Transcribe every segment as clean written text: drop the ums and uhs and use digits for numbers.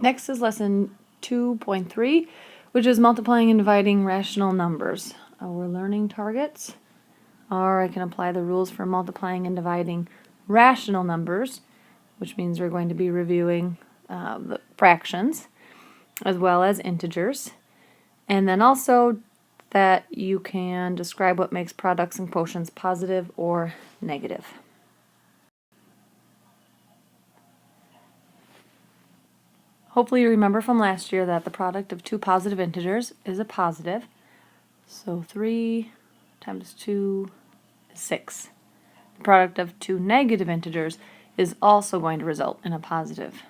Next is lesson 2.3, which is multiplying and dividing rational numbers. We're learning targets, or I can apply the rules for multiplying and dividing rational numbers, which means we're going to be reviewing the fractions as well as integers, and then also that you can describe what makes products and quotients positive or negative. Hopefully you remember from last year that the product of two positive integers is a positive. So 3 times 2 is 6. The product of two negative integers is also going to result in a positive.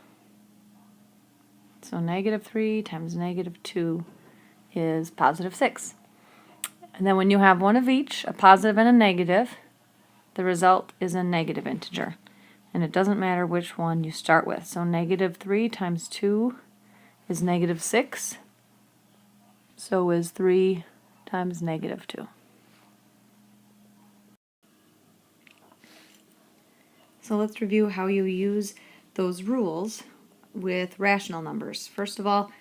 So negative 3 times negative 2 is positive 6. And then when you have one of each, a positive and a negative, the result is a negative integer. And it doesn't matter which one you start with. So negative 3 times 2 is negative 6. So is 3 times negative 2. So let's review how you use those rules with rational numbers. First of all,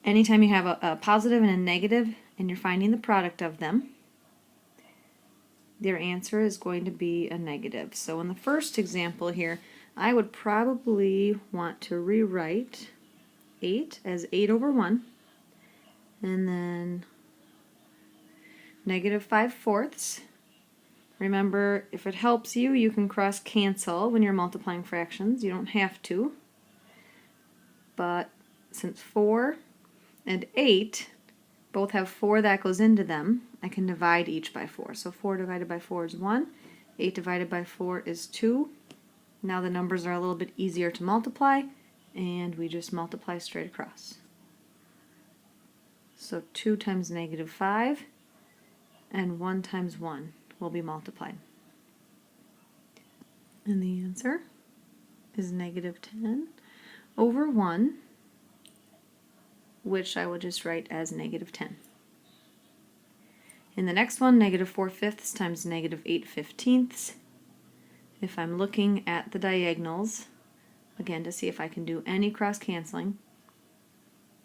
anytime you have a positive and a negative and you're finding the product of them, their answer is going to be a negative. So in the first example here, I would probably want to rewrite 8 as 8 over 1, and then negative 5/4. Remember, if it helps you, you can cross cancel when you're multiplying fractions. You don't have to. But since 4 and 8 both have 4 that goes into them, I can divide each by 4. So 4 divided by 4 is 1. 8 divided by 4 is 2. Now the numbers are a little bit easier to multiply, and we just multiply straight across. So 2 times negative 5 and 1 times 1 will be multiplied. And the answer is negative 10 over 1, which I will just write as negative 10. In the next one, negative 4/5 times negative 8/15. If I'm looking at the diagonals, again to see if I can do any cross-canceling,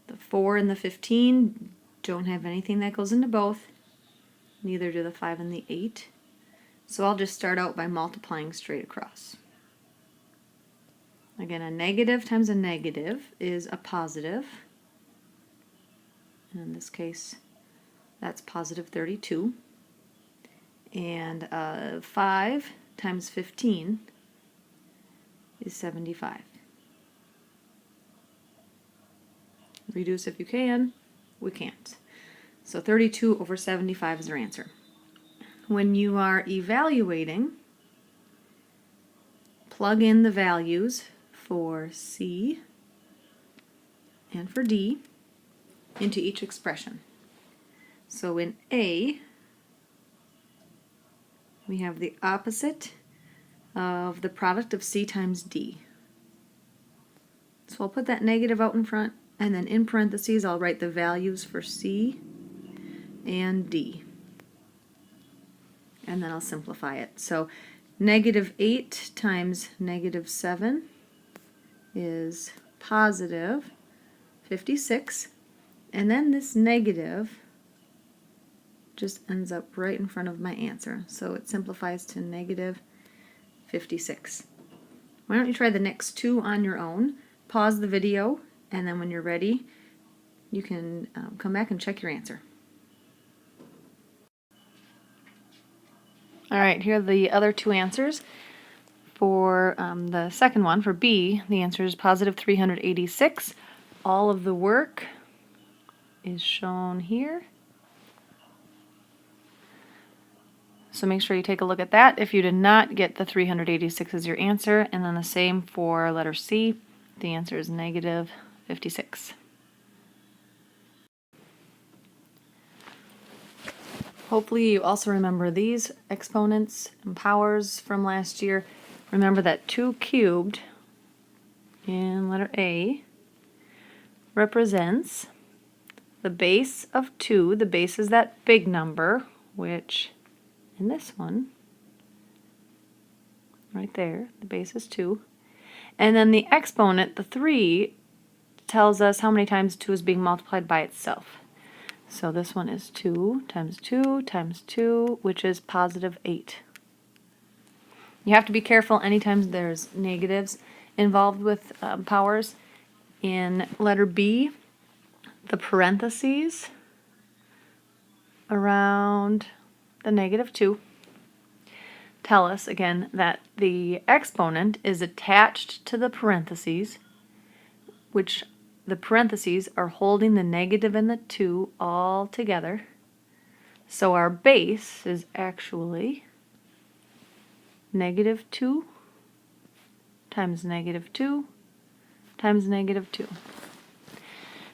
the 4 and the 15 don't have anything that goes into both, neither do the 5 and the 8. So I'll just start out by multiplying straight across. Again, a negative times a negative is a positive. And in this case, that's positive 32. And 5 times 15 is 75. Reduce if you can. We can't. So 32 over 75 is our answer. When you are evaluating, plug in the values for C and for D into each expression. So in A, we have the opposite of the product of C times D. So I'll put that negative out in front, and then in parentheses I'll write the values for C and D. And then I'll simplify it. So negative 8 times negative 7 is positive 56. And then this negative just ends up right in front of my answer. So it simplifies to negative 56. Why don't you try the next two on your own? Pause the video, and then when you're ready, you can come back and check your answer. Alright, here are the other two answers. For the second one, for B, the answer is positive 386. All of the work is shown here. So make sure you take a look at that if you did not get the 386 as your answer. And then the same for letter C. The answer is negative 56. Hopefully you also remember these exponents and powers from last year. Remember that 2 cubed in letter A represents the base of 2. The base is that big number, which in this one, right there, the base is 2. And then the exponent, the 3, tells us how many times 2 is being multiplied by itself. So this one is 2 times 2 times 2, which is positive 8. You have to be careful anytime there's negatives involved with powers. In letter B, the parentheses around the negative 2 tell us, again, that the exponent is attached to the parentheses, which the parentheses are holding the negative and the 2 all together. So our base is actually negative 2 times negative 2 times negative 2.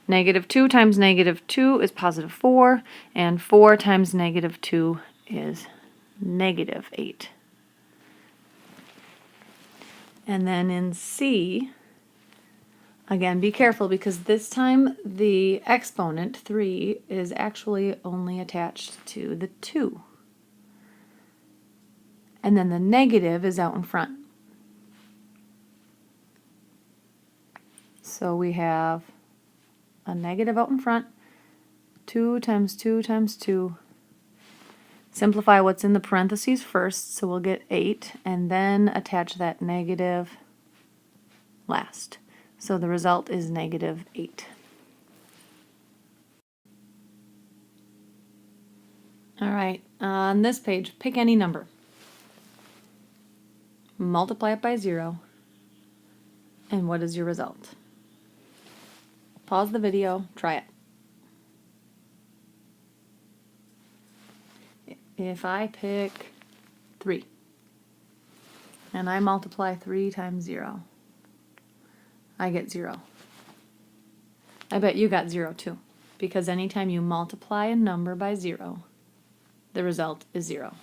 Negative 2 times negative 2 is positive 4, and 4 times negative 2 is negative 8. And then in C, again, be careful because this time the exponent, 3, is actually only attached to the 2. And then the negative is out in front. So we have a negative out in front, 2 times 2 times 2. Simplify what's in the parentheses first, so we'll get 8, and then attach that negative last. So the result is negative 8. All right, on this page, pick any number. Multiply it by 0, and what is your result? Pause the video, try it. If I pick 3, and I multiply 3 times 0, I get 0. I bet you got 0 too, because anytime you multiply a number by 0, the result is 0.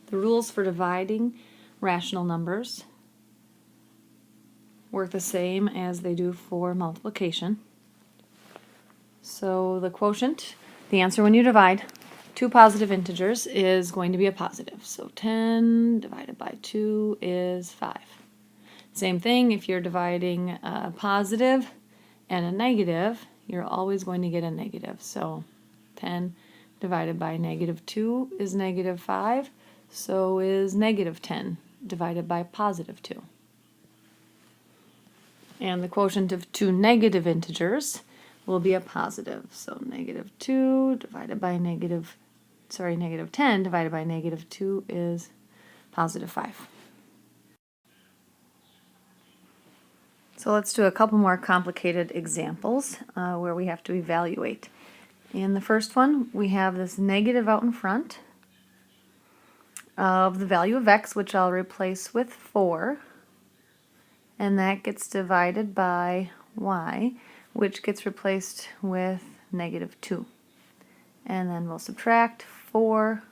The rules for dividing rational numbers work the same as they do for multiplication. So the quotient, the answer when you divide two positive integers, is going to be a positive. So 10 divided by 2 is 5. Same thing, if you're dividing a positive and a negative, you're always going to get a negative. So 10 divided by negative 2 is negative 5. So is negative 10 divided by positive 2. And the quotient of two negative integers will be a positive. So negative 2 divided by negative 10 divided by negative 2 is positive 5. So let's do a couple more complicated examples where we have to evaluate. In the first one, we have this negative out in front of the value of x, which I'll replace with 4, and that gets divided by y, which gets replaced with negative 2. And then we'll subtract 4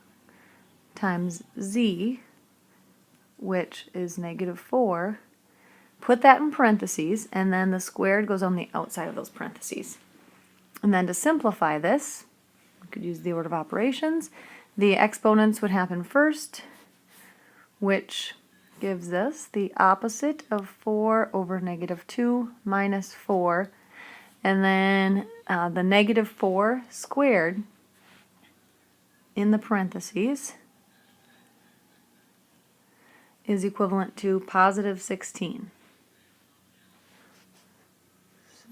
times z, which is negative 4. Put that in parentheses, and then the squared goes on the outside of those parentheses. And then to simplify this, we could use the order of operations. The exponents would happen first, which gives us the opposite of 4 over negative 2 minus 4. And then the negative 4 squared in the parentheses is equivalent to positive 16.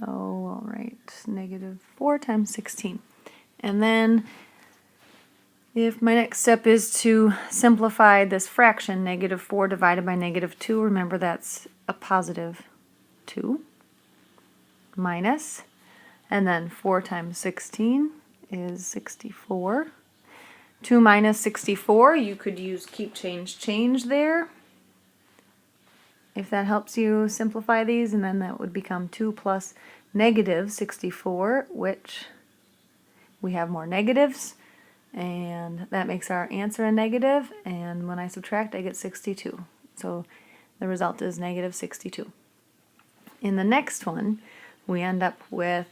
So I'll write negative 4 times 16. And then if my next step is to simplify this fraction, negative 4 divided by negative 2, remember that's a positive 2, minus, and then 4 times 16 is 64. 2 minus 64, you could use keep, change there, if that helps you simplify these, and then that would become 2 plus negative 64, which we have more negatives, and that makes our answer a negative, and when I subtract I get 62. So the result is negative 62. In the next one, we end up with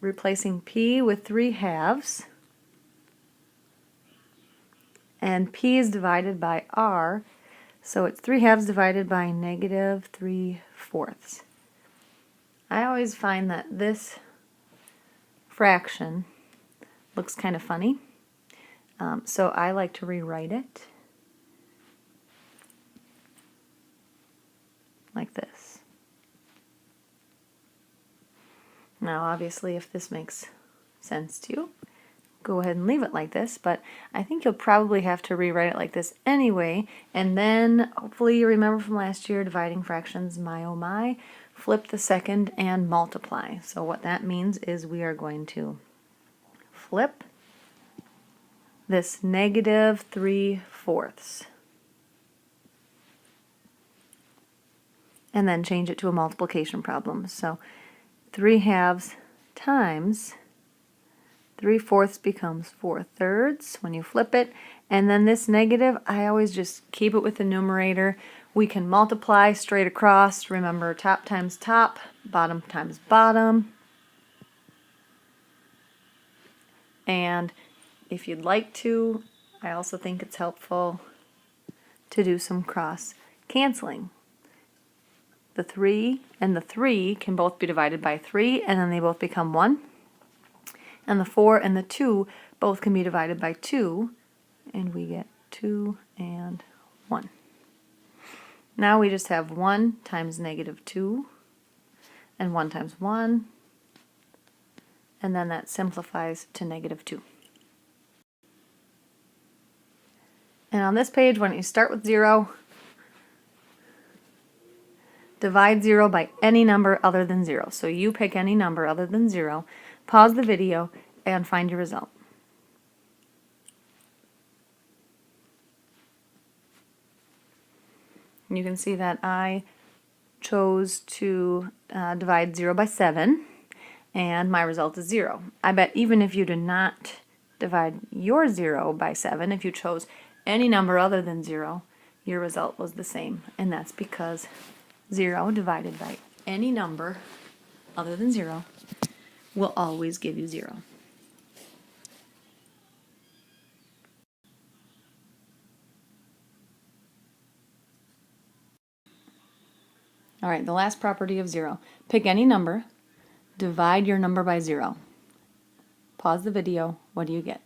replacing p with 3 halves, and p is divided by r, so it's 3 halves divided by negative 3/4. I always find that this fraction looks kind of funny, so I like to rewrite it like this. Now obviously if this makes sense to you, go ahead and leave it like this, but I think you'll probably have to rewrite it like this anyway, and then hopefully you remember from last year, dividing fractions, my oh my, flip the second and multiply. So what that means is we are going to flip this negative 3/4 and then change it to a multiplication problem. So 3 halves times 3/4 becomes 4/3 when you flip it, and then this negative, I always just keep it with the numerator. We can multiply straight across. Remember, top times top, bottom times bottom. And if you'd like to, I also think it's helpful to do some cross canceling. The 3 and the 3 can both be divided by 3, and then they both become 1. And the 4 and the 2 both can be divided by 2, and we get 2 and 1. Now we just have 1 times negative 2, and 1 times 1, and then that simplifies to negative 2. And on this page, when you start with 0, divide 0 by any number other than 0. So you pick any number other than 0, pause the video, and find your result. You can see that I chose to divide 0 by 7, and my result is 0. I bet even if you did not divide your 0 by 7, if you chose any number other than 0, your result was the same, and that's because 0 divided by any number other than 0 will always give you 0. All right, the last property of 0. Pick any number, divide your number by 0. Pause the video. What do you get?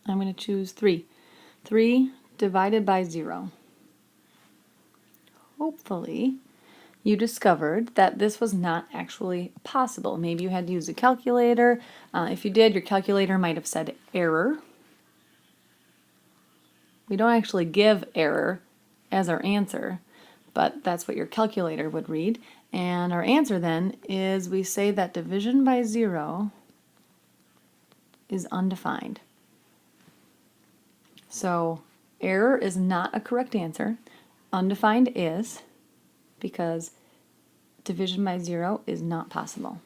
I'm going to choose 3. 3 divided by 0. Hopefully you discovered that this was not actually possible. Maybe you had to use a calculator. If you did, your calculator might have said error. We don't actually give error as our answer, but that's what your calculator would read. And our answer then is we say that division by 0 is undefined. So error is not a correct answer. Undefined is, because division by 0 is not possible.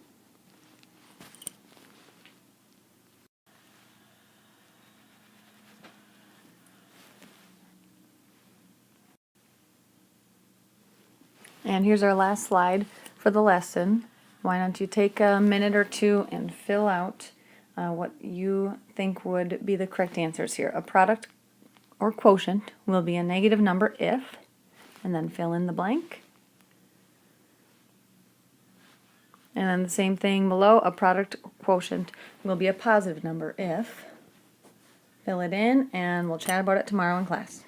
And here's our last slide for the lesson. Why don't you take a minute or two and fill out what you think would be the correct answers here. A product or quotient will be a negative number if, and then fill in the blank. And then the same thing below, a product quotient will be a positive number if, fill it in, and we'll chat about it tomorrow in class.